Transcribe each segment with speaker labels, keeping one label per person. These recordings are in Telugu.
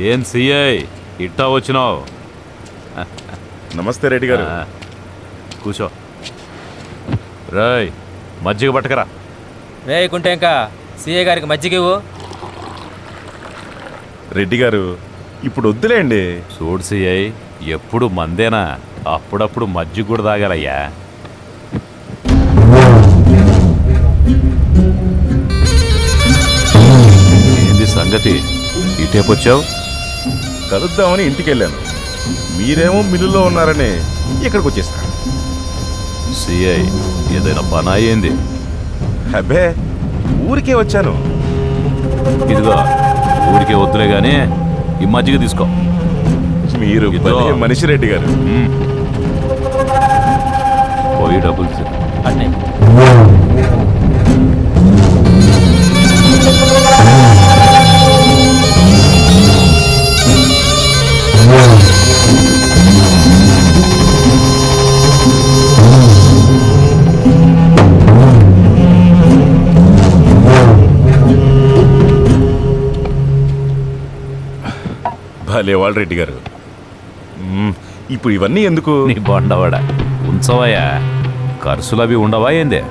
Speaker 1: ఏం సిఐ ఇట్టా వచ్చినావు?
Speaker 2: నమస్తే రెడ్డి గారు.
Speaker 1: కూర్చో. రాయ్ మజ్జిగ పట్టకరా.
Speaker 3: రే కుంటేంకా సీఏ గారికి మజ్జిగ ఇవ్వు.
Speaker 2: రెడ్డి గారు ఇప్పుడు వద్దులేండి.
Speaker 1: చూడు సిఐ, ఎప్పుడు మందేనా, అప్పుడప్పుడు మజ్జిగ కూడా తాగాలయ్యా. ఏంది సంగతి, ఇటేపొచ్చావు?
Speaker 2: కలుద్దామని ఇంటికి వెళ్ళాను. మీరేమో మిల్లులో ఉన్నారని ఇక్కడికి వచ్చేసాను.
Speaker 1: సిఐ ఏదైనా పని అయ్యింది?
Speaker 2: అబ్బే ఊరికే వచ్చాను.
Speaker 1: ఇదిగో ఊరికే వద్దులే గానీ ఈ మజ్జిగ తీసుకో.
Speaker 2: మీరు భలే మనిషి రెడ్డి గారు.
Speaker 1: పోయి డబ్బులు ఇచ్చేది.
Speaker 3: అన్నీ
Speaker 2: భలేవాళ్ళు రెడ్డి గారు. ఇప్పుడు ఇవన్నీ ఎందుకు?
Speaker 1: నీ బొండవాడ ఉంచవయ్యా, ఖర్చులవి ఉండవా ఏందే?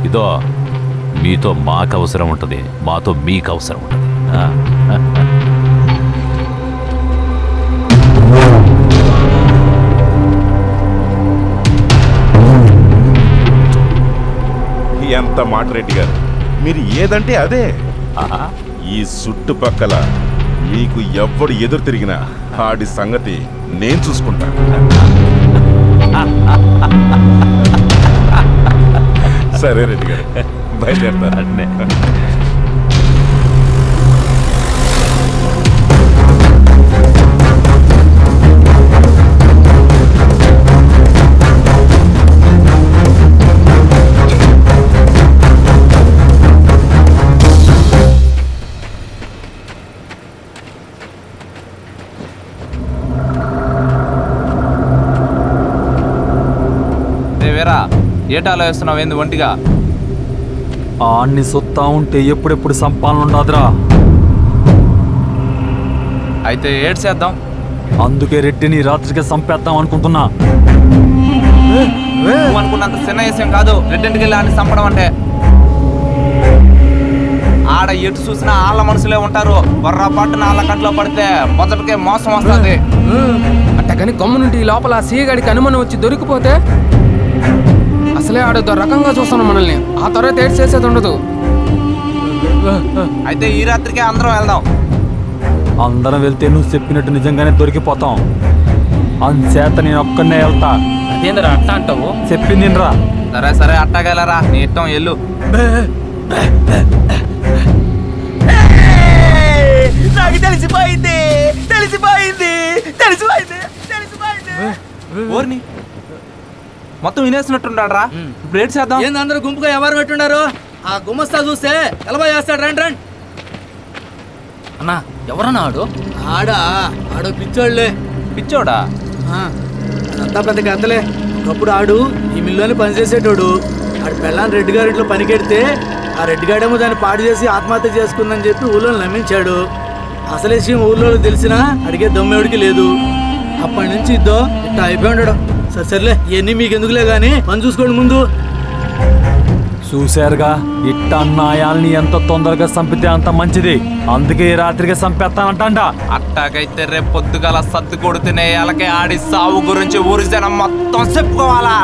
Speaker 1: ఇదో మీతో మాకు అవసరం ఉంటుంది, మాతో మీకు అవసరం ఉంటుంది.
Speaker 2: ఎంత మాట రెడ్డి గారు, మీరు ఏదంటే అదే. ఈ చుట్టుపక్కల మీకు ఎవ్వడు ఎదురు తిరిగినా ఆడి సంగతి నేను చూసుకుంటా. సరే రెడ్డి గారు, బయలుదేరుతాను.
Speaker 1: అన్నే
Speaker 3: ఏటాలో వేస్తున్నావు ఏంది ఒంటిగా?
Speaker 4: ఆన్ని సొత్తా ఉంటే ఎప్పుడెప్పుడు సంపాలనుండదురా.
Speaker 3: అయితే ఏడ్ చేద్దాం.
Speaker 4: అందుకే రెడ్డిని రాత్రికి సంపేద్దాం అనుకుంటున్నా.
Speaker 3: నువ్వు అనుకున్నంత చిన్న విషయం కాదు రెడ్డింటికి వెళ్ళి ఆడిని చంపడం అంటే. ఆడ ఎటు చూసినా ఆళ్ళ మనుషులే ఉంటారు. బొర్రపాటున ఆళ్ళ కంట్లో పడితే మొదటికే మోసం వస్తుంది.
Speaker 5: అట్టగాని గమ్మునుంటి లోపల సీగాడికి అనుమానం వచ్చి దొరికిపోతే అసలే ఆడో రకంగా చూస్తాను మనల్ని. ఆ తర్వాత ఏడ్ చేసేది ఉండదు.
Speaker 3: అయితే ఈ రాత్రికే అందరం వెళ్దాం.
Speaker 4: అందరం వెళ్తే నువ్వు చెప్పినట్టు నిజంగానే దొరికిపోతాం. అంచేత నేను ఒక్కనే వెళ్తా.
Speaker 3: అదేంద్రా అట్ట అంటావు?
Speaker 4: చెప్పింది రా.
Speaker 3: సరే సరే అట్టగలరా, నీ ఇష్టం ఎల్లు.
Speaker 6: నాకు తెలిసిపోయింది తెలిసిపోయింది తెలిసిపోయింది తెలిసిపోయింది.
Speaker 3: ఓర్ని మొత్తం వినేసినట్టుండాడ్రా. ఇప్పుడు ఏడ్ చేద్దాం.
Speaker 6: ఏంది అందరూ గుంపుగా ఎవరు పెట్టున్నారు? ఆ గుమస్తా చూస్తే ఎలబా చేస్తాడు. రండి రండి.
Speaker 3: అన్నా ఎవరన్నా ఆడు?
Speaker 6: ఆడో పిచ్చోళ్ళే.
Speaker 3: పిచ్చోడా?
Speaker 6: అదంతా పెద్ద కథలే. ఒకప్పుడు ఆడు ఈ మిల్లుని పనిచేసేటోడు. ఆడు పెళ్ళాన్ని రెడ్డి గారింట్లో పనికెడితే ఆ రెడ్డి గాడేమో దాన్ని పాడు చేసి ఆత్మహత్య చేసుకుందని చెప్పి ఊళ్ళో నమ్మించాడు. అసలు విషయం ఊళ్ళో తెలిసినా అడిగే దమ్మెడికి లేదు. అప్పటి నుంచి ఇద్దో ఇట్లా అయిపోయి ఉండడు. సర్లే ఇవన్నీ మీకు ఎందుకులే గానీ పని చూసుకోండి ముందు.
Speaker 4: చూశారుగా, ఇట్ట అన్నాయాల్ని ఎంత తొందరగా చంపితే అంత మంచిది. అందుకే ఈ రాత్రికి చంపేస్తానంట.
Speaker 3: అట్టాకైతే రేపు పొద్దుగాల సర్దు కొడుతూనే వాళ్ళకి ఆడి సావు గురించి ఊరి జనం మొత్తం చెప్పుకోవాలా?